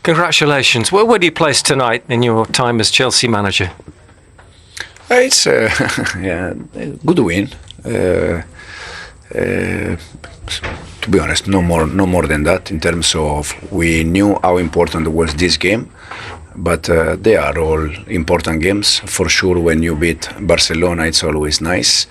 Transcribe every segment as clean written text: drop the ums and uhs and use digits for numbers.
Congratulations. Where do you place tonight in your time as Chelsea manager? It's yeah, good win. To be honest, no more than that. In terms of, we knew how important was this game, but they are all important games for sure. When you beat Barcelona, it's always nice.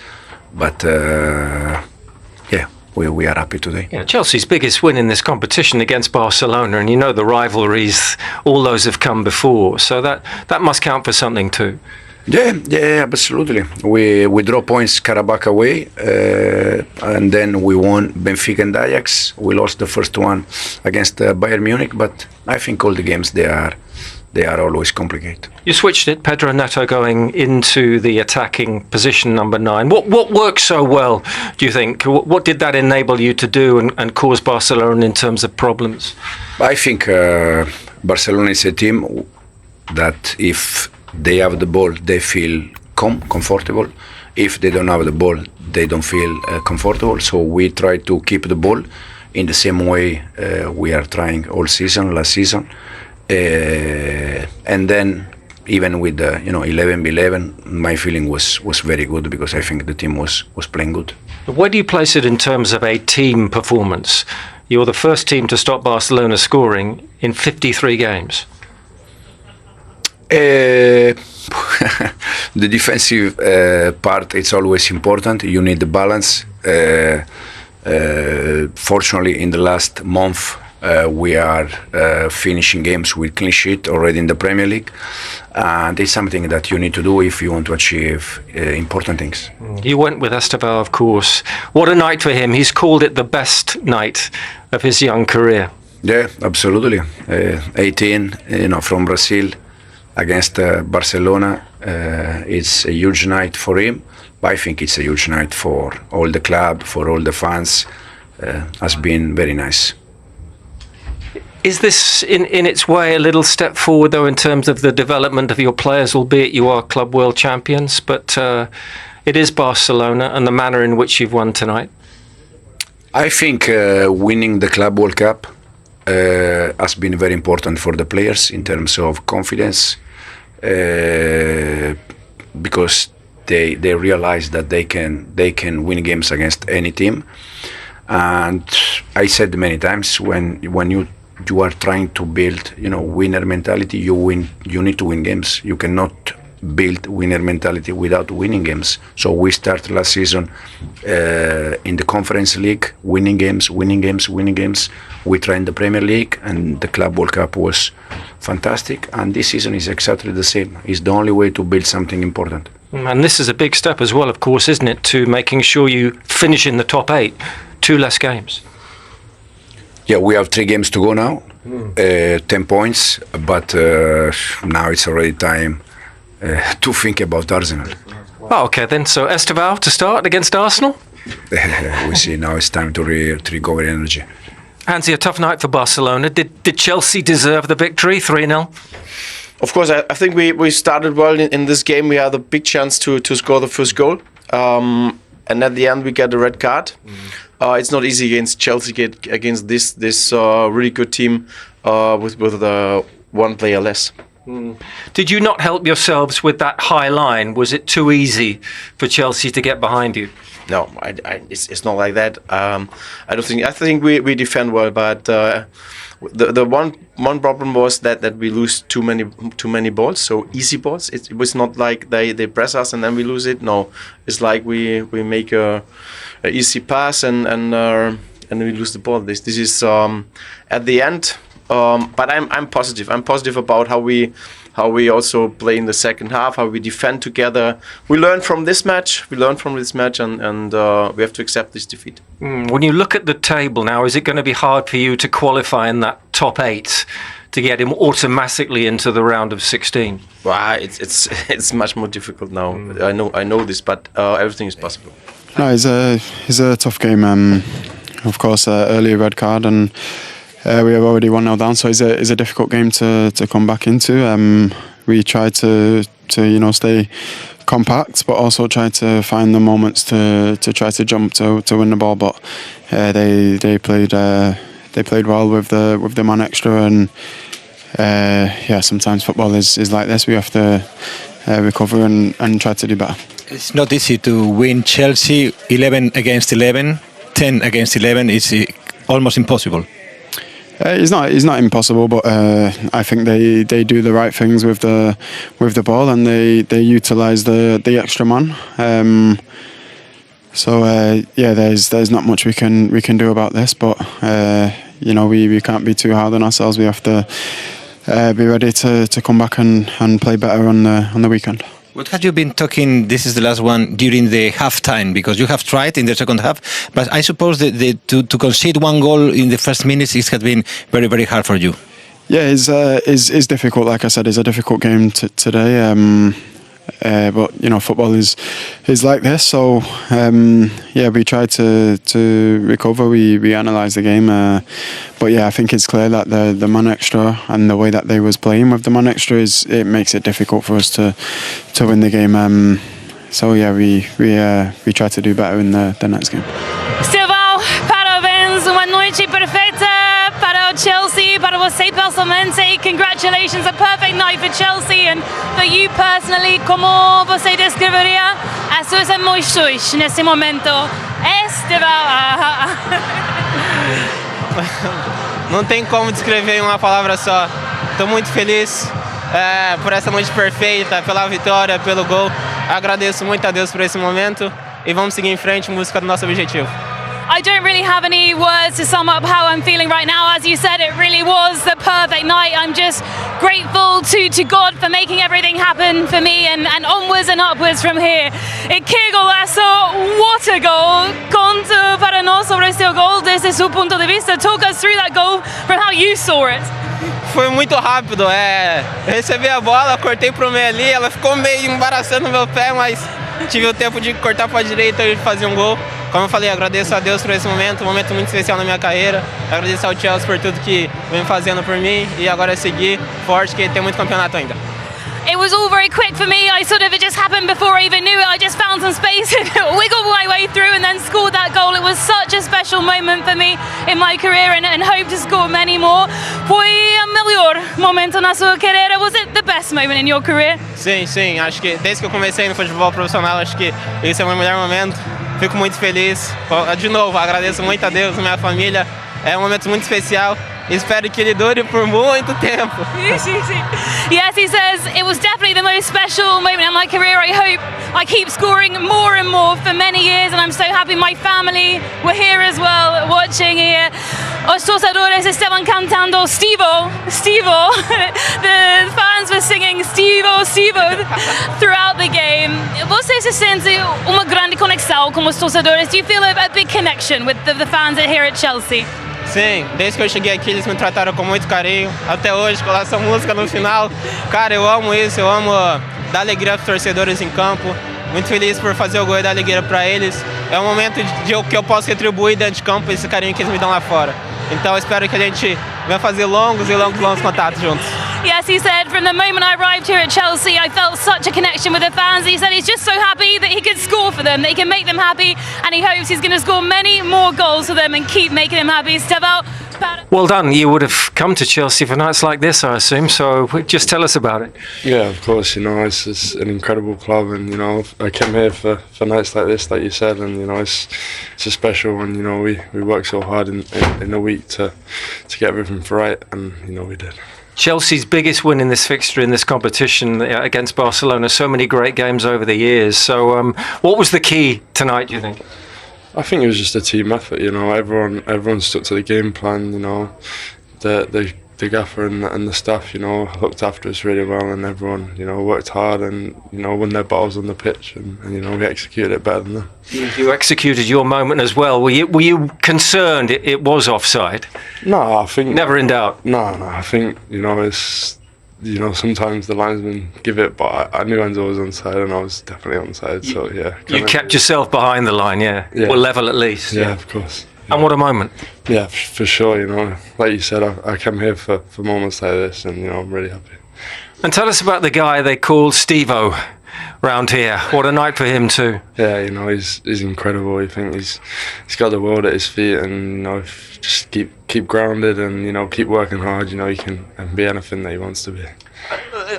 But yeah, we are happy today. Yeah, Chelsea's biggest win in this competition against Barcelona, and you know the rivalries, all those have come before, so that must count for something too. Yeah, absolutely. We draw points Karabakh away, and then we won Benfica and Ajax. We lost the first one against Bayern Munich, but I think all the games they are always complicated. You switched it, Pedro Neto going into the attacking position number 9. What worked so well, do you think? What did that enable you to do and cause Barcelona in terms of problems? I think Barcelona is a team that if they have the ball, they feel comfortable. If they don't have the ball, they don't feel comfortable. So we try to keep the ball in the same way we are trying all season, last season. And then even with the 11-11, my feeling was very good because I think the team was playing good. Where do you place it in terms of a team performance? You're the first team to stop Barcelona scoring in 53 games. The defensive part, it's always important. You need the balance. Fortunately, in the last month, we are finishing games with clean sheet already in the Premier League. And it's something that you need to do if you want to achieve important things. You went with Estevão, of course. What a night for him. He's called it the best night of his young career. Yeah, absolutely. 18, from Brazil against Barcelona. It's a huge night for him. But I think it's a huge night for all the club, for all the fans. Has been very nice. Is this, in its way, a little step forward, though, in terms of the development of your players, albeit you are club world champions, but it is Barcelona and the manner in which you've won tonight? I think winning the Club World Cup has been very important for the players in terms of confidence, because they realize that they can win games against any team. And I said many times, when you are trying to build winner mentality, you need to win games. You cannot build winner mentality without winning games. So we started last season in the Conference League, winning games. We trained the Premier League, and the Club World Cup was fantastic. And this season is exactly the same. It's the only way to build something important. And this is a big step as well, of course, isn't it, to making sure you finish in the top 8, 2 less games. Yeah, we have 3 games to go now, 10 points, but now it's already time to think about Arsenal. Oh, okay then. So Estevão to start against Arsenal? We see now it's time to recover energy. Hansi, a tough night for Barcelona. Did Chelsea deserve the victory, 3-0? Of course, I think we started well in this game. We had a big chance to score the first goal. And at the end, we get a red card. It's not easy against Chelsea, against this really good team with one player less. Did you not help yourselves with that high line? Was it too easy for Chelsea to get behind you? No, it's not like that. I don't think. I think we defend well, but the one problem was that we lose too many balls, so easy balls. It was not like they press us and then we lose it. No, it's like we make a easy pass and we lose the ball. This is at the end. But I'm positive. I'm positive about how we also play in the second half, how we defend together. We learn from this match. And we have to accept this defeat. When you look at the table now, is it going to be hard for you to qualify in that top 8 to get him automatically into the round of 16? Well, it's much more difficult now. I know this, but everything is possible. No, it's a tough game. Of course, early red card, and we have already 1-0 down, so it's a difficult game to come back into. We try to stay compact, but also try to find the moments to try to jump to win the ball. But they played well with the man extra, and sometimes football is like this. We have to recover and try to do better. It's not easy to win Chelsea 11 against 11, 10 against 11. It's almost impossible. It's not impossible, but I think they do the right things with the ball, and they utilise the extra man. There's not much we can do about this, but we can't be too hard on ourselves. We have to be ready to come back and play better on the weekend. What have you been talking, this is the last one, during the half-time? Because you have tried in the second half, but I suppose that to concede one goal in the first minutes, it has been very, very hard for you. Yeah, it's difficult. Like I said, it's a difficult game today. But football is like this. So we try to recover. We analyse the game. But I think it's clear that the man extra and the way that they was playing with the man extra it makes it difficult for us to win the game. We try to do better in the next game. Estevão, parabéns, uma noite perfeita para o Chelsea, para você pessoalmente. Congratulations, a perfect night for Chelsea, and for you personally, como você descreveria as suas emoções nesse momento? Estevão. Não tem como descrever em uma palavra só. Estou muito feliz por essa noite perfeita, pela vitória, pelo gol. Agradeço muito a Deus por esse momento e vamos seguir em frente em busca do nosso objetivo. I don't really have any words to sum up how I'm feeling right now. As you said, it really was the perfect night. I'm just grateful to God for making everything happen for me and onwards and upwards from here. Que golazo, what a goal. Conto para nós sobre este gol desde seu ponto de vista. Talk us through that goal from how you saw it. Foi muito rápido, eu recebi a bola, cortei pro meio ali, ela ficou meio embaraçando o meu pé, mas tive o tempo de cortar para a direita e fazer um gol. Como eu falei, agradeço a Deus por esse momento, um momento muito especial na minha carreira. Agradeço ao Chelsea por tudo que vem fazendo por mim e agora é seguir forte, que tem muito campeonato ainda. It was all very quick for me. It just happened before I even knew it. I just found some space and wiggled my way through and then scored that goal. It was such a special moment for me in my career and hope to score many more. Foi o melhor momento na sua carreira. Was it the best moment in your career? Sim. Acho que desde que eu comecei no futebol profissional, acho que esse é o meu melhor momento. Fico muito feliz. De novo, agradeço muito a Deus, a minha família. É um momento muito especial. Espero que ele dure por muito tempo. Yes, he says it was definitely the most special moment in my career. I hope I keep scoring more and more for many years, and I'm so happy my family were here as well, watching here. Os torcedores estaban cantando Stevo. The fans were singing Stevo throughout the game. Você se sente uma grande conexão com os torcedores? Do you feel a big connection with the fans here at Chelsea? Sim, desde que eu cheguei aqui eles me trataram com muito carinho, até hoje, com essa música no final. Cara, eu amo isso, eu amo dar alegria aos torcedores em campo. Muito feliz por fazer o gol e dar alegria para eles. É um momento que eu posso retribuir dentro de campo esse carinho que eles me dão lá fora. Então eu espero que a gente venha fazer longos contatos juntos. Yes, he said from the moment I arrived here at Chelsea, I felt such a connection with the fans. He said he's just so happy that he could score for them, that he can make them happy, and he hopes he's going to score many more goals for them and keep making them happy. Estevão. Well done. You would have come to Chelsea for nights like this, I assume. So just tell us about it. Yeah, of course. It's an incredible club, and I came here for nights like this, like you said, and it's a special one. We work so hard in the week to get everything right, and we did. Chelsea's biggest win in this fixture, in this competition against Barcelona. So many great games over the years. So what was the key tonight, do you think? I think it was just a team effort. Everyone stuck to the game plan. The gaffer and the staff, looked after us really well, and everyone, worked hard and won their battles on the pitch, and we executed it better than them. You executed your moment as well. Were you concerned it was offside? No, I think never in doubt. No, I think it's. Sometimes the linesmen give it, but I knew Enzo was onside, and I was definitely onside. So yeah, you kept yourself behind the line, yeah. Or level at least. Yeah, of course. Yeah. And what a moment. Yeah, for sure. Like you said, I came here for moments like this, and I'm really happy. And tell us about the guy they called Stevo. round here. What a night for him too. Yeah, you know, he's incredible. I think he's got the world at his feet, and you know, if just keep grounded and you know keep working hard. You know, he can be anything that he wants to be.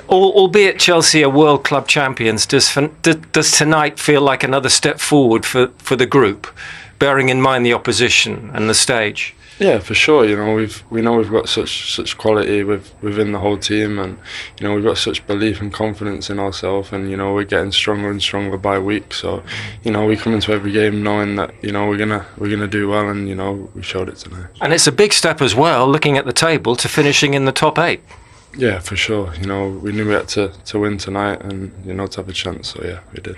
Albeit Chelsea are world club champions, does tonight feel like another step forward for the group, bearing in mind the opposition and the stage? Yeah, for sure. You know, we've got such quality within the whole team, and you know we've got such belief and confidence in ourselves, and you know we're getting stronger and stronger by week. So, you know, we come into every game knowing that you know we're gonna do well, and you know we showed it tonight. And it's a big step as well, looking at the table, to finishing in the top 8. Yeah, for sure. You know, we knew we had to win tonight, and you know to have a chance. So yeah, we did.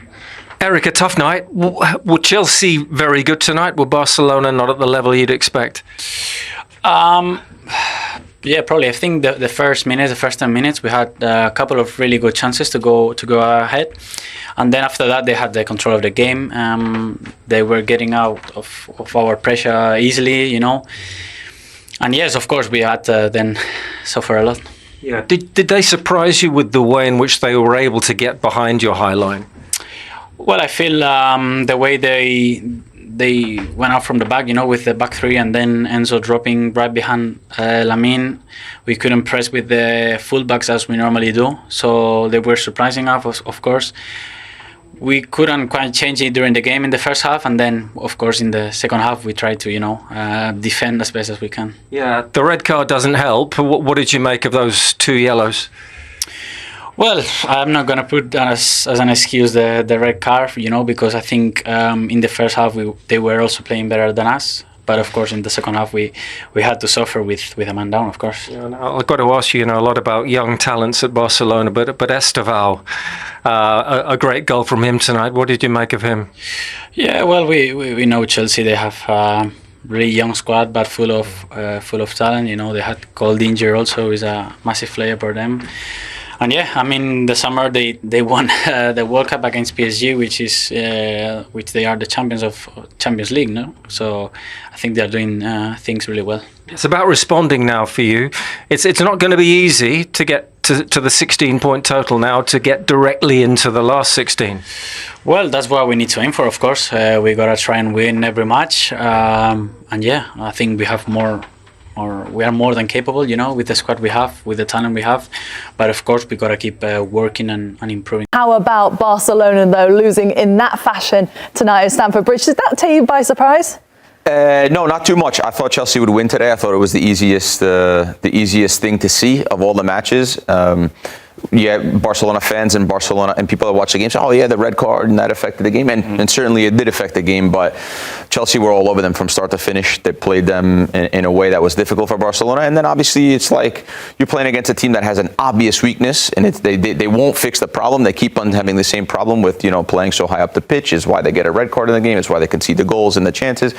Eric, a tough night. Were Chelsea very good tonight? Were Barcelona not at the level you'd expect? Yeah, probably. I think the first 10 minutes, we had a couple of really good chances to go ahead, and then after that, they had the control of the game. They were getting out of our pressure easily, you know. And yes, of course, we had then suffer a lot. Yeah. Did they surprise you with the way in which they were able to get behind your high line? Well, I feel the way they went out from the back, you know, with the back three, and then Enzo dropping right behind Lamine. We couldn't press with the fullbacks as we normally do, so they were surprising us, of course. We couldn't quite change it during the game in the first half, and then, of course, in the second half, we tried to, you know, defend as best as we can. Yeah, the red card doesn't help. What did you make of those 2 yellows? Well, I'm not going to put that as an excuse the red card, you know, because I think in the first half they were also playing better than us. But of course, in the second half, we had to suffer with a man down, of course. Yeah, I've got to ask you, a lot about young talents at Barcelona, but Estevão, a great goal from him tonight. What did you make of him? Yeah, well, we know Chelsea. They have a really young squad, but full of talent. You know, they had Goldinger also, is a massive player for them. And yeah, I mean, the summer they won the World Cup against PSG, which they are the champions of Champions League, no? So I think they're doing things really well. It's about responding now for you. It's not going to be easy to get to the 16-point total now, to get directly into the last 16. Well, that's what we need to aim for, of course. We got to try and win every match. And yeah, I think we have we are more than capable, you know, with the squad we have, with the talent we have. But of course, we got to keep working and improving. How about Barcelona, though, losing in that fashion tonight at Stamford Bridge? Did that take you by surprise? No, not too much. I thought Chelsea would win today. I thought it was the easiest thing to see of all the matches. Yeah, Barcelona fans and people that watch the game say, oh yeah, the red card, and that affected the game, and certainly it did affect the game, but Chelsea were all over them from start to finish. They played them in a way that was difficult for Barcelona, and then obviously it's like you're playing against a team that has an obvious weakness, and they won't fix the problem. They keep on having the same problem with, you know, playing so high up the pitch is why they get a red card in the game. It's why they concede the goals and the chances.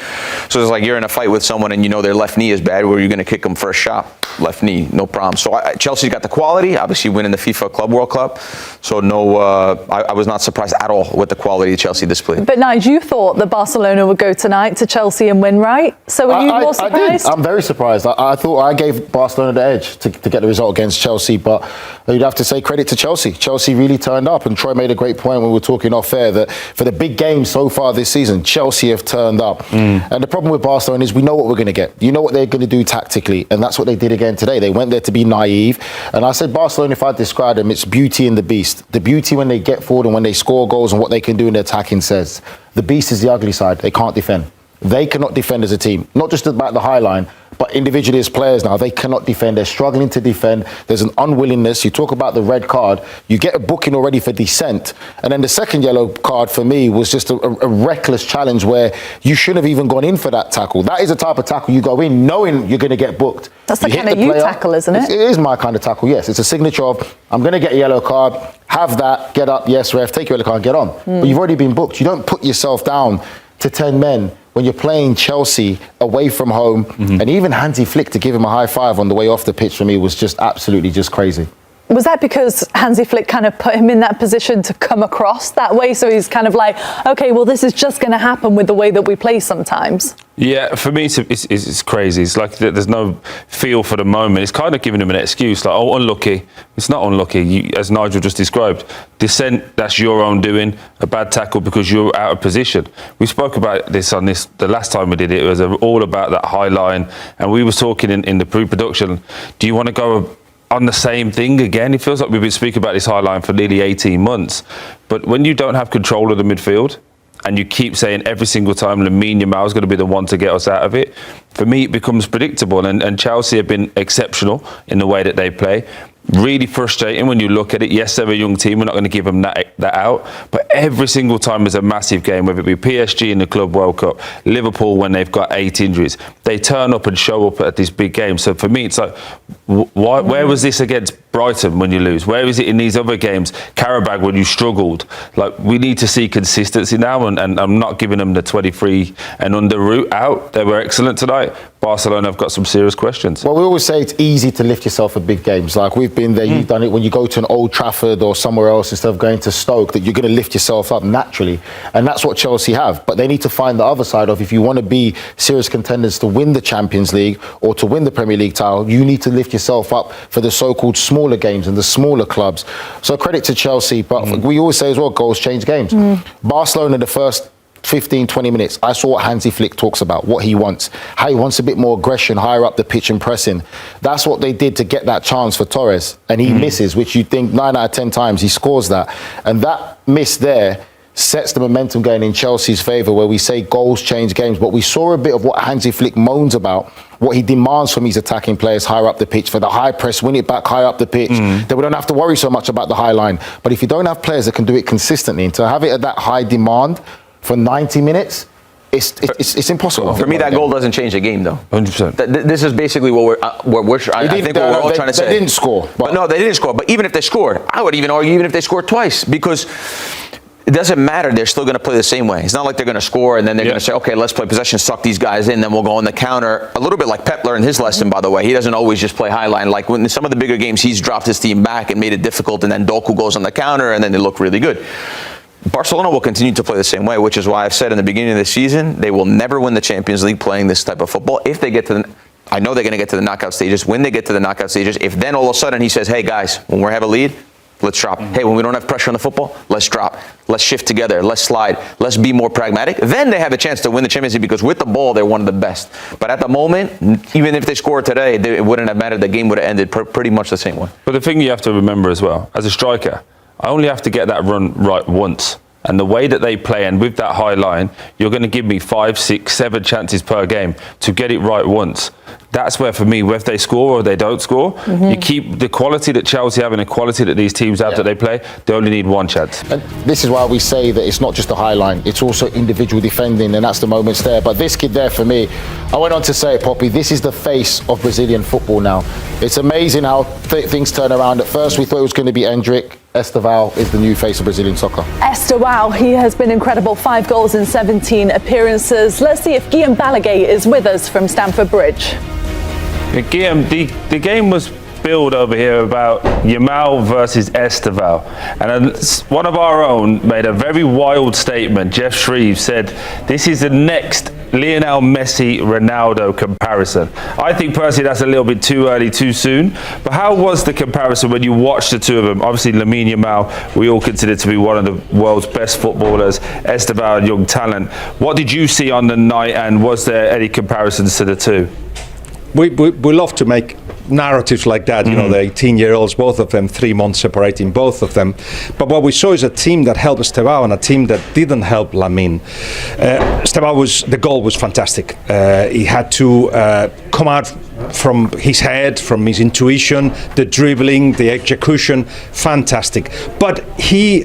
So it's like you're in a fight with someone and you know their left knee is bad, where you're going to kick them first shot, left knee, no problem. So Chelsea's got the quality, obviously winning the FIFA Club World Cup. So no, I was not surprised at all with the quality Chelsea displayed. But Nigel, you thought that Barcelona would go tonight to Chelsea and win, right? So were you more surprised? I did. I'm very surprised. I thought I gave Barcelona the edge to get the result against Chelsea, but you'd have to say credit to Chelsea. Chelsea really turned up, and Troy made a great point when we were talking off air that for the big games so far this season, Chelsea have turned up. And the problem with Barcelona is we know what we're going to get. You know what they're going to do tactically, and that's what they did again today. They went there to be naive, and I said Barcelona, if I describe them, it's beauty and the beast. The beauty when they get forward and when they score goals and what they can do in the attacking says. The beast is the ugly side. They can't defend. They cannot defend as a team, not just about the high line, but individually as players now. They cannot defend. They're struggling to defend. There's an unwillingness. You talk about the red card. You get a booking already for dissent. And then the second yellow card for me was just a reckless challenge where you shouldn't have even gone in for that tackle. That is a type of tackle you go in knowing you're going to get booked. That's the kind of you tackle, isn't it? It is my kind of tackle, yes. It's a signature of, I'm going to get a yellow card, have that, get up, yes, ref, take your yellow card and get on. But you've already been booked. You don't put yourself down to 10 men when you're playing Chelsea away from home. And even Hansi Flick to give him a high five on the way off the pitch for me was just absolutely just crazy. Was that because Hansi Flick kind of put him in that position to come across that way? So he's kind of like, okay, well, this is just going to happen with the way that we play sometimes. Yeah, for me, it's crazy. It's like there's no feel for the moment. It's kind of giving him an excuse, like, oh, unlucky. It's not unlucky, as Nigel just described. Descent, that's your own doing. A bad tackle because you're out of position. We spoke about this the last time we did it. It was all about that high line. And we were talking in the pre-production, do you want to go on the same thing again? It feels like we've been speaking about this high line for nearly 18 months. But when you don't have control of the midfield, and you keep saying every single time Lamine Yamal is going to be the one to get us out of it, for me it becomes predictable. And Chelsea have been exceptional in the way that they play. Really frustrating when you look at it. Yes, they're a young team. We're not going to give them that out. But every single time is a massive game, whether it be PSG in the Club World Cup, Liverpool when they've got 8 injuries. They turn up and show up at this big game. So for me, it's like, where was this against Brighton when you lose? Where is it in these other games? Karabag when you struggled. Like, we need to see consistency now, and I'm not giving them the 23 and under route out. They were excellent tonight. Barcelona have got some serious questions. Well, we always say it's easy to lift yourself at big games. Like, we've been there, you've done it when you go to an Old Trafford or somewhere else instead of going to Stoke, that you're going to lift yourself up naturally. And that's what Chelsea have. But they need to find the other side of, if you want to be serious contenders to win the Champions League or to win the Premier League title, you need to lift yourself up for the so-called smaller games and the smaller clubs. So credit to Chelsea, but we always say as well, goals change games. Barcelona, the first 15, 20 minutes, I saw what Hansi Flick talks about, what he wants, how he wants a bit more aggression, higher up the pitch and pressing. That's what they did to get that chance for Torres, and he misses, which you think 9 out of 10 times he scores that. And that miss there sets the momentum going in Chelsea's favour, where we say goals change games. But we saw a bit of what Hansi Flick moans about, what he demands from his attacking players higher up the pitch, for the high press, win it back higher up the pitch, that we don't have to worry so much about the high line. But if you don't have players that can do it consistently, and to have it at that high demand for 90 minutes, it's impossible. For me, that goal doesn't change the game, though. 100%. This is basically what we're I think what we're all trying to say. They didn't score. But no, they didn't score. But even if they scored, I would even argue even if they scored twice, because it doesn't matter. They're still going to play the same way. It's not like they're going to score and then they're going to say, okay, let's play possession, suck these guys in, then we'll go on the counter. A little bit like Pep learned his lesson, by the way. He doesn't always just play high line. Like when in some of the bigger games, he's dropped his team back and made it difficult, and then Doku goes on the counter and then they look really good. Barcelona will continue to play the same way, which is why I've said in the beginning of the season, they will never win the Champions League playing this type of football. If they get to the, I know they're going to get to the knockout stages. When they get to the knockout stages, if then all of a sudden he says, hey guys, when we have a lead, let's drop. Hey, when we don't have pressure on the football, let's drop. Let's shift together. Let's slide. Let's be more pragmatic. Then they have a chance to win the Champions League, because with the ball, they're one of the best. But at the moment, even if they scored today, it wouldn't have mattered. The game would have ended pretty much the same way. But the thing you have to remember as well, as a striker, I only have to get that run right once. And the way that they play, and with that high line, you're going to give me 5, 6, 7 chances per game to get it right once. That's where, for me, whether they score or they don't score, you keep the quality that Chelsea have and the quality that these teams have that they play, they only need one chance. And this is why we say that it's not just the high line, it's also individual defending, and that's the moments there. But this kid there, for me, I went on to say, Poppy, this is the face of Brazilian football now. It's amazing how things turn around. At first, we thought it was going to be Endrick. Estevão is the new face of Brazilian soccer. Estevão, he has been incredible. 5 goals in 17 appearances. Let's see if Guillaume Balaguer is with us from Stamford Bridge. Guillaume, the game was billed over here about Yamal versus Estevão, and one of our own made a very wild statement. Jeff Shreve said this is the next Lionel Messi Ronaldo comparison. I think personally that's a little bit too early, too soon. But how was the comparison when you watched the two of them? Obviously Lamine Yamal, we all consider to be one of the world's best footballers. Estevão, a young talent. What did you see on the night, and was there any comparisons to the two? We love to make narratives like that, you know, the 18-year-olds, both of them, 3 months separating both of them. But what we saw is a team that helped Estevão and a team that didn't help Lamine. Estevão the goal was fantastic. He had to come out from his head, from his intuition, the dribbling, the execution, fantastic. But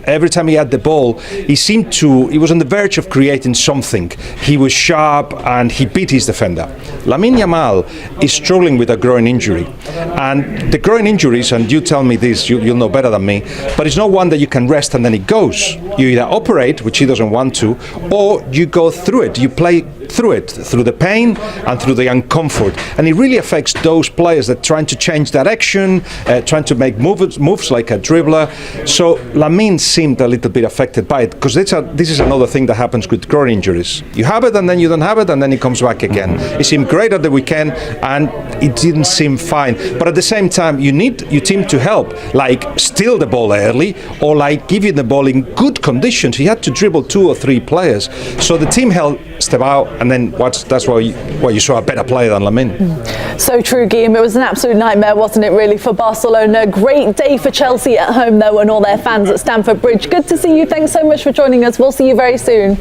every time he had the ball, he was on the verge of creating something. He was sharp and he beat his defender. Lamine Yamal is struggling with a groin injury. And the groin injuries, and you tell me this, you'll know better than me, but it's not one that you can rest and then it goes. You either operate, which he doesn't want to, or you go through it. You play through it, through the pain and through the uncomfort. And it really affects those players that are trying to change direction, trying to make moves like a dribbler. So Lamine seemed a little bit affected by it, because this is another thing that happens with groin injuries. You have it and then you don't have it and then it comes back again. It seemed great at the weekend and it didn't seem fine. But at the same time, you need your team to help, like steal the ball early or like give you the ball in good conditions. He had to dribble 2 or 3 players. So the team held Estevão, and then that's why you saw a better player than Lamine. So true, Guillaume. It was an absolute nightmare, wasn't it, really, for Barcelona? Great day for Chelsea at home, though, and all their fans at Stamford Bridge. Good to see you. Thanks so much for joining us. We'll see you very soon.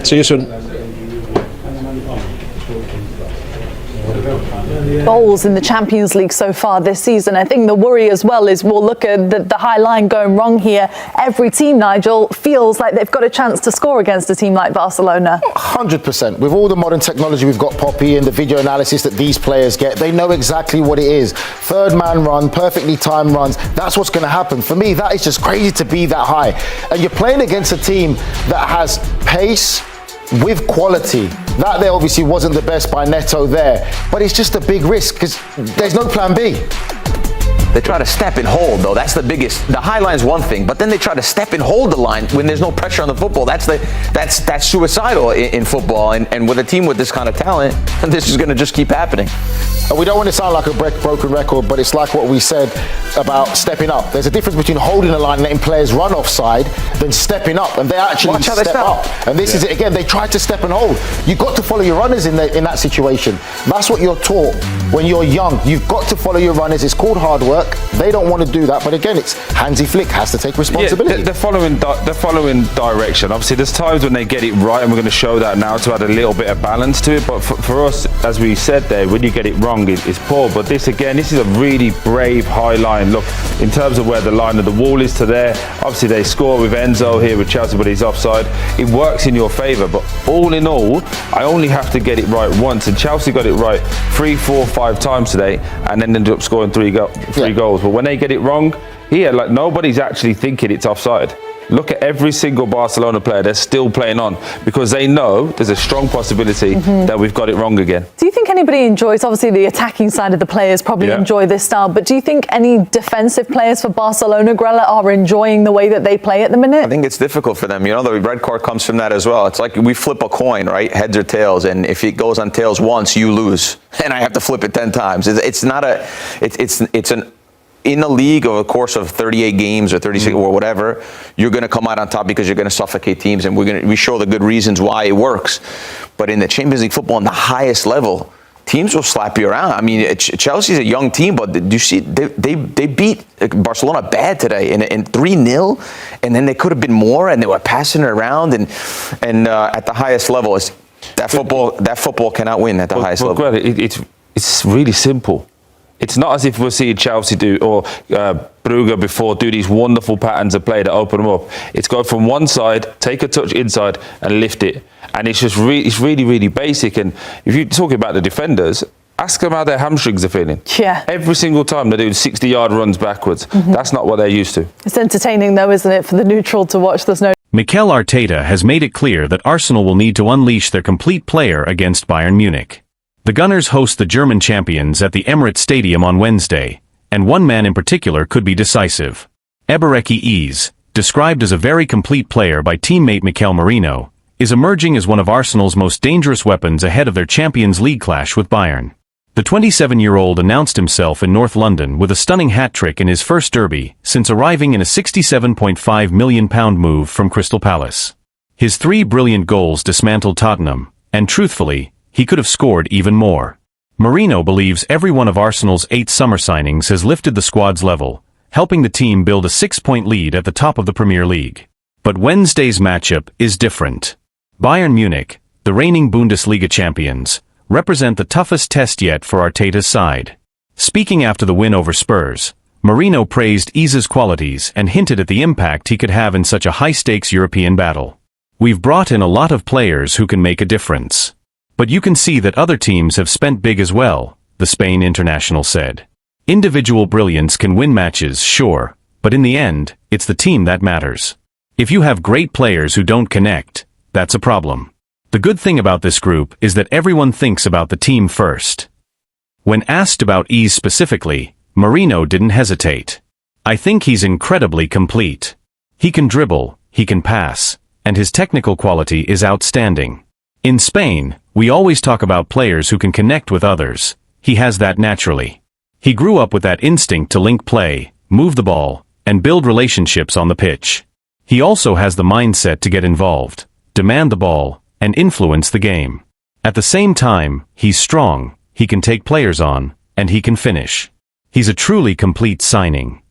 See you soon. Goals in the Champions League so far this season. I think the worry as well is we'll look at the high line going wrong here. Every team, Nigel, feels like they've got a chance to score against a team like Barcelona. 100%. With all the modern technology we've got, Poppy, and the video analysis that these players get, they know exactly what it is. Third man run, perfectly timed runs. That's what's going to happen. For me, that is just crazy to be that high. And you're playing against a team that has pace with quality. That there obviously wasn't the best by Neto there, but it's just a big risk because there's no plan B. They try to step and hold, though. That's the biggest. The high line's one thing, but then they try to step and hold the line when there's no pressure on the football. That's suicidal in football. And with a team with this kind of talent, this is going to just keep happening. And we don't want to sound like a broken record, but it's like what we said about stepping up. There's a difference between holding the line and letting players run offside than stepping up, and they actually step up. And this is it again. They tried to step and hold. You've got to follow your runners in that situation. That's what you're taught when you're young. You've got to follow your runners. It's called hard work. They don't want to do that, but again, it's Hansi Flick has to take responsibility. Yeah, they're following direction. Obviously, there's times when they get it right, and we're going to show that now to add a little bit of balance to it. But for us, as we said there, when you get it wrong, it's poor. But this is a really brave high line. Look, in terms of where the line of the wall is to there, obviously they score with Enzo here with Chelsea, but he's offside. It works in your favour. But all in all, I only have to get it right once, and Chelsea got it right 3, 4, 5 times today, and then ended up scoring 3 goals. But when they get it wrong, here, like nobody's actually thinking it's offside. Look at every single Barcelona player, they're still playing on because they know there's a strong possibility that we've got it wrong again. Do you think anybody enjoys, obviously the attacking side of the players probably enjoy this style, but do you think any defensive players for Barcelona, Grella, are enjoying the way that they play at the minute? I think it's difficult for them. You know, the red card comes from that as well. It's like we flip a coin, right? Heads or tails, and if it goes on tails once, you lose. And I have to flip it 10 times. It's not a, it's an, in a league over the course of 38 games or 36 or whatever, you're going to come out on top because you're going to suffocate teams, and we show the good reasons why it works. But in the Champions League football, on the highest level, teams will slap you around. I mean, Chelsea's a young team, but do you see they beat Barcelona bad today in 3-0, and then they could have been more, and they were passing it around, and at the highest level, that football cannot win at the highest level. Greta, it's really simple. It's not as if we're seeing Chelsea do, or Brugge before, do these wonderful patterns of play that open them up. It's go from one side, take a touch inside and lift it. And it's just really, really basic. And if you're talking about the defenders, ask them how their hamstrings are feeling. Yeah. Every single time they're doing 60-yard runs backwards. That's not what they're used to. It's entertaining though, isn't it, for the neutral to watch? There's no... Mikel Arteta has made it clear that Arsenal will need to unleash their complete player against Bayern Munich. The Gunners host the German champions at the Emirates Stadium on Wednesday, and one man in particular could be decisive. Ebereki Eze, described as a very complete player by teammate Mikel Merino, is emerging as one of Arsenal's most dangerous weapons ahead of their Champions League clash with Bayern. The 27-year-old announced himself in North London with a stunning hat-trick in his first derby since arriving in a £67.5 million move from Crystal Palace. His 3 brilliant goals dismantled Tottenham, and truthfully, he could have scored even more. Mourinho believes every one of Arsenal's 8 summer signings has lifted the squad's level, helping the team build a 6-point lead at the top of the Premier League. But Wednesday's matchup is different. Bayern Munich, the reigning Bundesliga champions, represent the toughest test yet for Arteta's side. Speaking after the win over Spurs, Mourinho praised Eze's qualities and hinted at the impact he could have in such a high-stakes European battle. "We've brought in a lot of players who can make a difference. But you can see that other teams have spent big as well," the Spain international said. "Individual brilliance can win matches, sure, but in the end, it's the team that matters. If you have great players who don't connect, that's a problem. The good thing about this group is that everyone thinks about the team first." When asked about ease specifically, Marino didn't hesitate. I think he's incredibly complete. He can dribble, he can pass, and his technical quality is outstanding. In Spain, we always talk about players who can connect with others. He has that naturally. He grew up with that instinct to link play, move the ball, and build relationships on the pitch. He also has the mindset to get involved, demand the ball, and influence the game. At the same time, he's strong, he can take players on, and he can finish. He's a truly complete signing.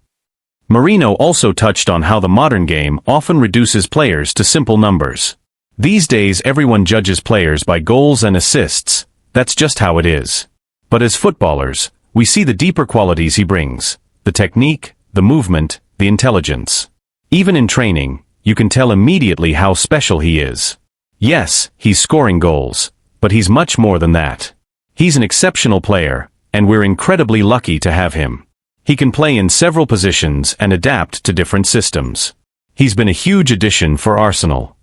Marino also touched on how the modern game often reduces players to simple numbers. These days everyone judges players by goals and assists. That's just how it is. But as footballers, we see the deeper qualities he brings. The technique, the movement, the intelligence. Even in training, you can tell immediately how special he is. Yes, he's scoring goals, but he's much more than that. He's an exceptional player, and we're incredibly lucky to have him. He can play in several positions and adapt to different systems. He's been a huge addition for Arsenal.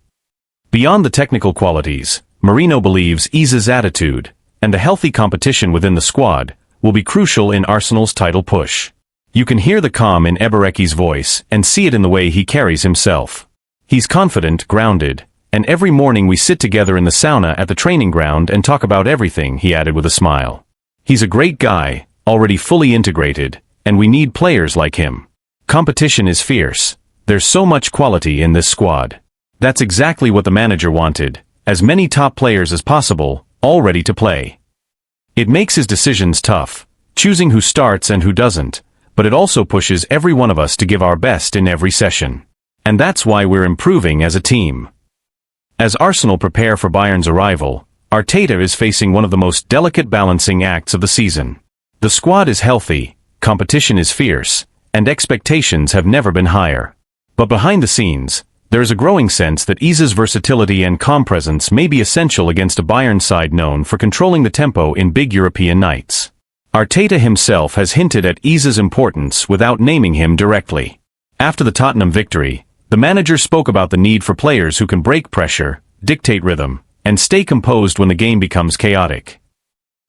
Beyond the technical qualities, Marino believes Iza's attitude, and the healthy competition within the squad, will be crucial in Arsenal's title push. You can hear the calm in Eberechi's voice and see it in the way he carries himself. He's confident, grounded, and every morning we sit together in the sauna at the training ground and talk about everything, he added with a smile. He's a great guy, already fully integrated, and we need players like him. Competition is fierce. There's so much quality in this squad. That's exactly what the manager wanted, as many top players as possible, all ready to play. It makes his decisions tough, choosing who starts and who doesn't, but it also pushes every one of us to give our best in every session. And that's why we're improving as a team. As Arsenal prepare for Bayern's arrival, Arteta is facing one of the most delicate balancing acts of the season. The squad is healthy, competition is fierce, and expectations have never been higher. But behind the scenes, there is a growing sense that Iza's versatility and calm presence may be essential against a Bayern side known for controlling the tempo in big European nights. Arteta himself has hinted at Iza's importance without naming him directly. After the Tottenham victory, the manager spoke about the need for players who can break pressure, dictate rhythm, and stay composed when the game becomes chaotic.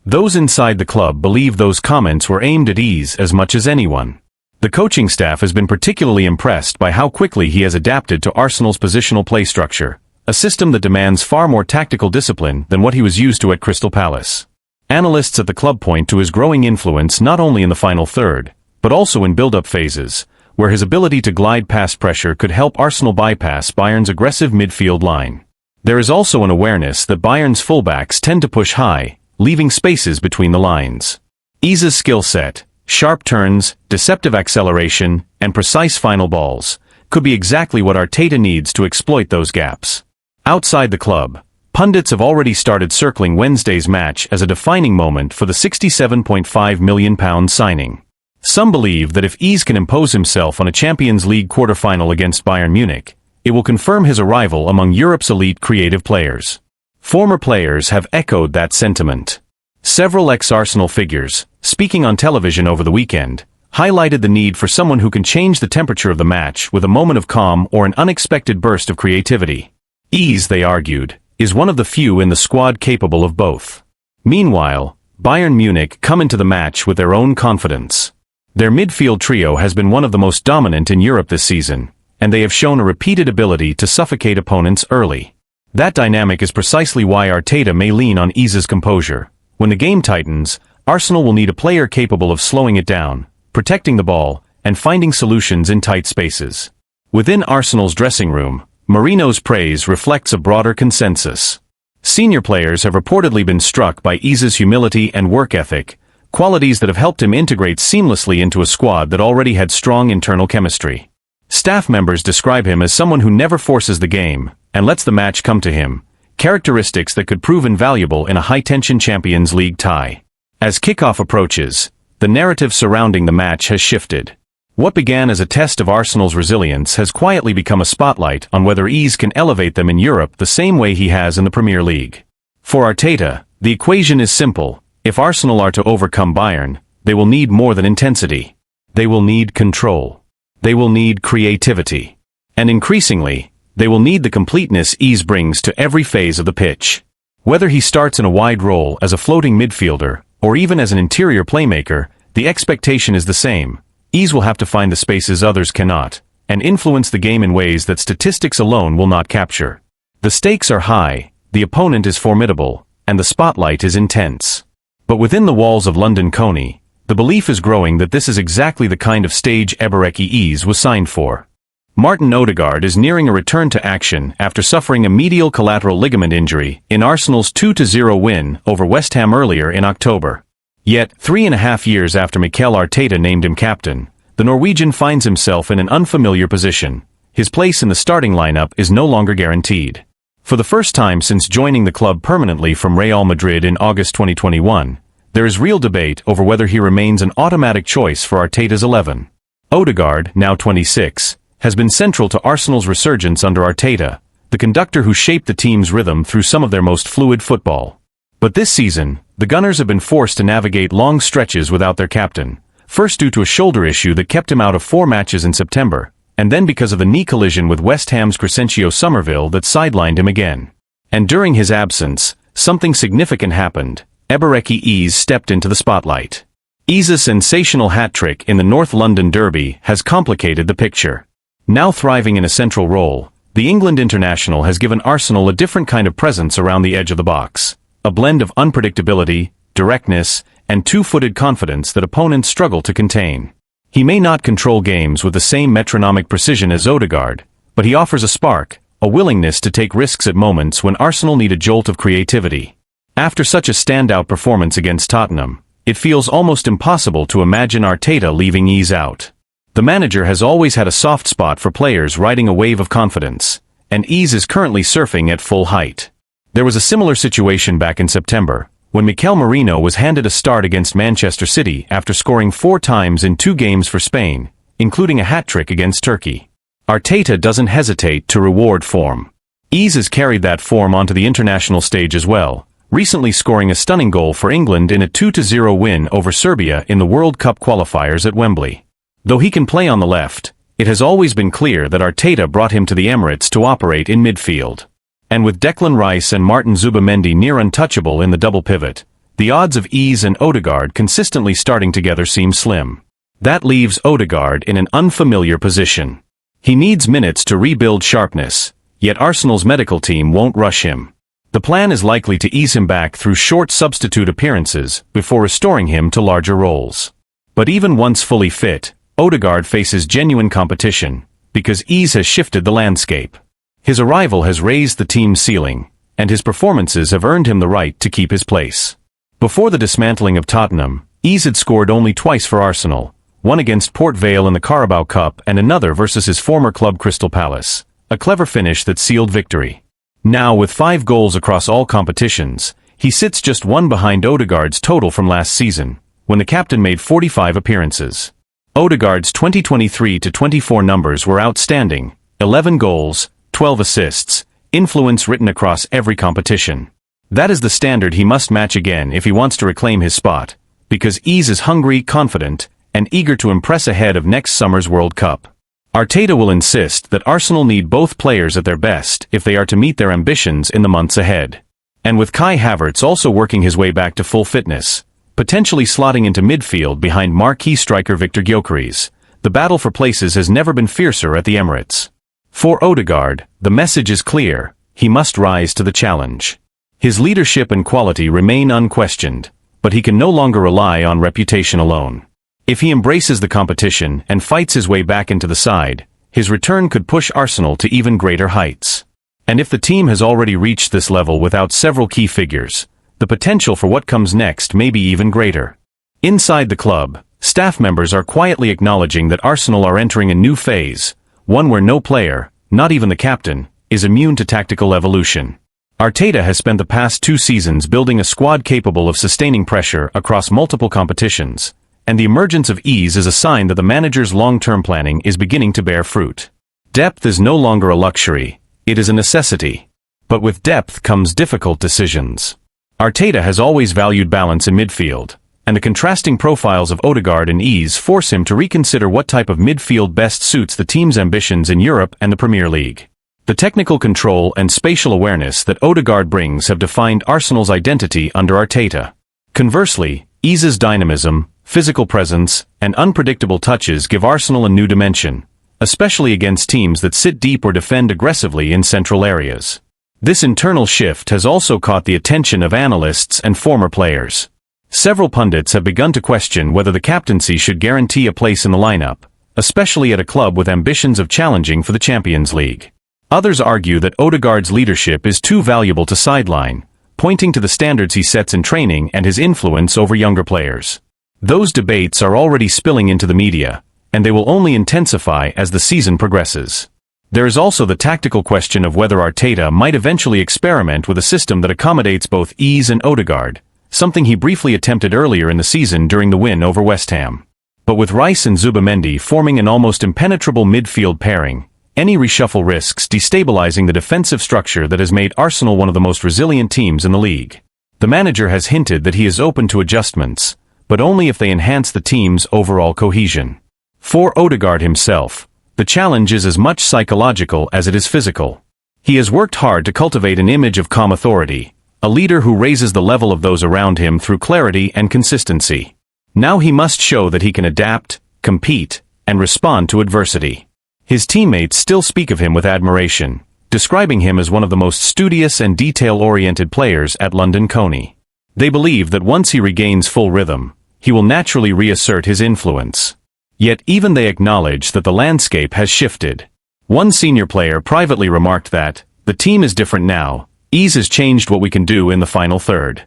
Those inside the club believe those comments were aimed at Iza as much as anyone. The coaching staff has been particularly impressed by how quickly he has adapted to Arsenal's positional play structure, a system that demands far more tactical discipline than what he was used to at Crystal Palace. Analysts at the club point to his growing influence not only in the final third, but also in build-up phases, where his ability to glide past pressure could help Arsenal bypass Bayern's aggressive midfield line. There is also an awareness that Bayern's fullbacks tend to push high, leaving spaces between the lines. Iza's skill set, sharp turns, deceptive acceleration, and precise final balls, could be exactly what Arteta needs to exploit those gaps. Outside the club, pundits have already started circling Wednesday's match as a defining moment for the £67.5 million signing. Some believe that if Iza can impose himself on a Champions League quarter-final against Bayern Munich, it will confirm his arrival among Europe's elite creative players. Former players have echoed that sentiment. Several ex-Arsenal figures, speaking on television over the weekend, highlighted the need for someone who can change the temperature of the match with a moment of calm or an unexpected burst of creativity. Iza, they argued, is one of the few in the squad capable of both. Meanwhile, Bayern Munich come into the match with their own confidence. Their midfield trio has been one of the most dominant in Europe this season, and they have shown a repeated ability to suffocate opponents early. That dynamic is precisely why Arteta may lean on Iza's composure. When the game tightens, Arsenal will need a player capable of slowing it down, protecting the ball, and finding solutions in tight spaces. Within Arsenal's dressing room, Marino's praise reflects a broader consensus. Senior players have reportedly been struck by Iza's humility and work ethic, qualities that have helped him integrate seamlessly into a squad that already had strong internal chemistry. Staff members describe him as someone who never forces the game, and lets the match come to him, characteristics that could prove invaluable in a high-tension Champions League tie. As kickoff approaches, the narrative surrounding the match has shifted. What began as a test of Arsenal's resilience has quietly become a spotlight on whether Iza can elevate them in Europe the same way he has in the Premier League. For Arteta, the equation is simple. If Arsenal are to overcome Bayern, they will need more than intensity. They will need control. They will need creativity. And increasingly, they will need the completeness Iza brings to every phase of the pitch. Whether he starts in a wide role as a floating midfielder, or even as an interior playmaker, the expectation is the same. Ease will have to find the spaces others cannot, and influence the game in ways that statistics alone will not capture. The stakes are high, the opponent is formidable, and the spotlight is intense. But within the walls of London Coney, the belief is growing that this is exactly the kind of stage Ebereki Ease was signed for. Martin Odegaard is nearing a return to action after suffering a medial collateral ligament injury in Arsenal's 2-0 win over West Ham earlier in October. Yet, 3.5 years after Mikel Arteta named him captain, the Norwegian finds himself in an unfamiliar position. His place in the starting lineup is no longer guaranteed. For the first time since joining the club permanently from Real Madrid in August 2021, there is real debate over whether he remains an automatic choice for Arteta's 11. Odegaard, now 26, has been central to Arsenal's resurgence under Arteta, the conductor who shaped the team's rhythm through some of their most fluid football. But this season, the Gunners have been forced to navigate long stretches without their captain, first due to a shoulder issue that kept him out of 4 matches in September, and then because of a knee collision with West Ham's Crescencio Somerville that sidelined him again. And during his absence, something significant happened. Ebereki Ease stepped into the spotlight. Ease's sensational hat-trick in the North London Derby has complicated the picture. Now thriving in a central role, the England international has given Arsenal a different kind of presence around the edge of the box. A blend of unpredictability, directness, and two-footed confidence that opponents struggle to contain. He may not control games with the same metronomic precision as Odegaard, but he offers a spark, a willingness to take risks at moments when Arsenal need a jolt of creativity. After such a standout performance against Tottenham, it feels almost impossible to imagine Arteta leaving Ease out. The manager has always had a soft spot for players riding a wave of confidence, and Ease is currently surfing at full height. There was a similar situation back in September, when Mikel Merino was handed a start against Manchester City after scoring 4 times in 2 games for Spain, including a hat-trick against Turkey. Arteta doesn't hesitate to reward form. Ease has carried that form onto the international stage as well, recently scoring a stunning goal for England in a 2-0 win over Serbia in the World Cup qualifiers at Wembley. Though he can play on the left, it has always been clear that Arteta brought him to the Emirates to operate in midfield. And with Declan Rice and Martin Zubamendi near untouchable in the double pivot, the odds of Ease and Odegaard consistently starting together seem slim. That leaves Odegaard in an unfamiliar position. He needs minutes to rebuild sharpness, yet Arsenal's medical team won't rush him. The plan is likely to ease him back through short substitute appearances before restoring him to larger roles. But even once fully fit, Odegaard faces genuine competition, because Ease has shifted the landscape. His arrival has raised the team's ceiling, and his performances have earned him the right to keep his place. Before the dismantling of Tottenham, Ease had scored only twice for Arsenal, one against Port Vale in the Carabao Cup and another versus his former club Crystal Palace, a clever finish that sealed victory. Now with 5 goals across all competitions, he sits just 1 behind Odegaard's total from last season, when the captain made 45 appearances. Odegaard's 2023-24 numbers were outstanding: 11 goals, 12 assists, influence written across every competition. That is the standard he must match again if he wants to reclaim his spot, because Ease is hungry, confident, and eager to impress ahead of next summer's World Cup. Arteta will insist that Arsenal need both players at their best if they are to meet their ambitions in the months ahead. And with Kai Havertz also working his way back to full fitness, potentially slotting into midfield behind marquee striker Victor Gyökeres, the battle for places has never been fiercer at the Emirates. For Odegaard, the message is clear: he must rise to the challenge. His leadership and quality remain unquestioned, but he can no longer rely on reputation alone. If he embraces the competition and fights his way back into the side, his return could push Arsenal to even greater heights. And if the team has already reached this level without several key figures, the potential for what comes next may be even greater. Inside the club, staff members are quietly acknowledging that Arsenal are entering a new phase, one where no player, not even the captain, is immune to tactical evolution. Arteta has spent the past 2 seasons building a squad capable of sustaining pressure across multiple competitions, and the emergence of Ease is a sign that the manager's long-term planning is beginning to bear fruit. Depth is no longer a luxury, it is a necessity. But with depth comes difficult decisions. Arteta has always valued balance in midfield, and the contrasting profiles of Odegaard and Ease force him to reconsider what type of midfield best suits the team's ambitions in Europe and the Premier League. The technical control and spatial awareness that Odegaard brings have defined Arsenal's identity under Arteta. Conversely, Ise's dynamism, physical presence, and unpredictable touches give Arsenal a new dimension, especially against teams that sit deep or defend aggressively in central areas. This internal shift has also caught the attention of analysts and former players. Several pundits have begun to question whether the captaincy should guarantee a place in the lineup, especially at a club with ambitions of challenging for the Champions League. Others argue that Odegaard's leadership is too valuable to sideline, pointing to the standards he sets in training and his influence over younger players. Those debates are already spilling into the media, and they will only intensify as the season progresses. There is also the tactical question of whether Arteta might eventually experiment with a system that accommodates both Ise and Odegaard, something he briefly attempted earlier in the season during the win over West Ham. But with Rice and Zubimendi forming an almost impenetrable midfield pairing, any reshuffle risks destabilizing the defensive structure that has made Arsenal one of the most resilient teams in the league. The manager has hinted that he is open to adjustments, but only if they enhance the team's overall cohesion. For Odegaard himself, the challenge is as much psychological as it is physical. He has worked hard to cultivate an image of calm authority, a leader who raises the level of those around him through clarity and consistency. Now he must show that he can adapt, compete, and respond to adversity. His teammates still speak of him with admiration, describing him as one of the most studious and detail-oriented players at London Coney. They believe that once he regains full rhythm, he will naturally reassert his influence. Yet even they acknowledge that the landscape has shifted. One senior player privately remarked that, "The team is different now, Ise has changed what we can do in the final third."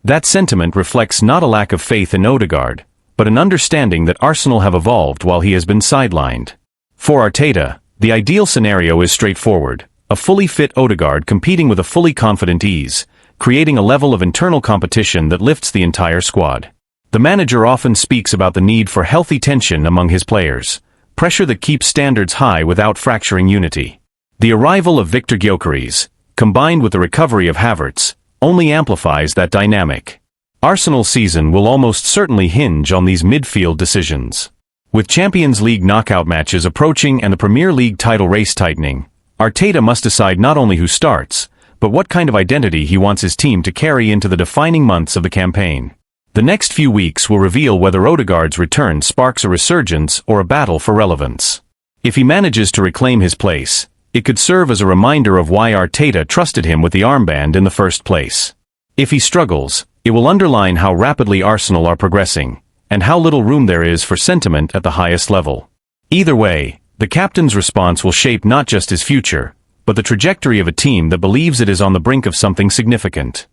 That sentiment reflects not a lack of faith in Odegaard, but an understanding that Arsenal have evolved while he has been sidelined. For Arteta, the ideal scenario is straightforward: a fully fit Odegaard competing with a fully confident Ise, creating a level of internal competition that lifts the entire squad. The manager often speaks about the need for healthy tension among his players, pressure that keeps standards high without fracturing unity. The arrival of Victor Gyökeres, combined with the recovery of Havertz, only amplifies that dynamic. Arsenal's season will almost certainly hinge on these midfield decisions. With Champions League knockout matches approaching and the Premier League title race tightening, Arteta must decide not only who starts, but what kind of identity he wants his team to carry into the defining months of the campaign. The next few weeks will reveal whether Odegaard's return sparks a resurgence or a battle for relevance. If he manages to reclaim his place, it could serve as a reminder of why Arteta trusted him with the armband in the first place. If he struggles, it will underline how rapidly Arsenal are progressing, and how little room there is for sentiment at the highest level. Either way, the captain's response will shape not just his future, but the trajectory of a team that believes it is on the brink of something significant.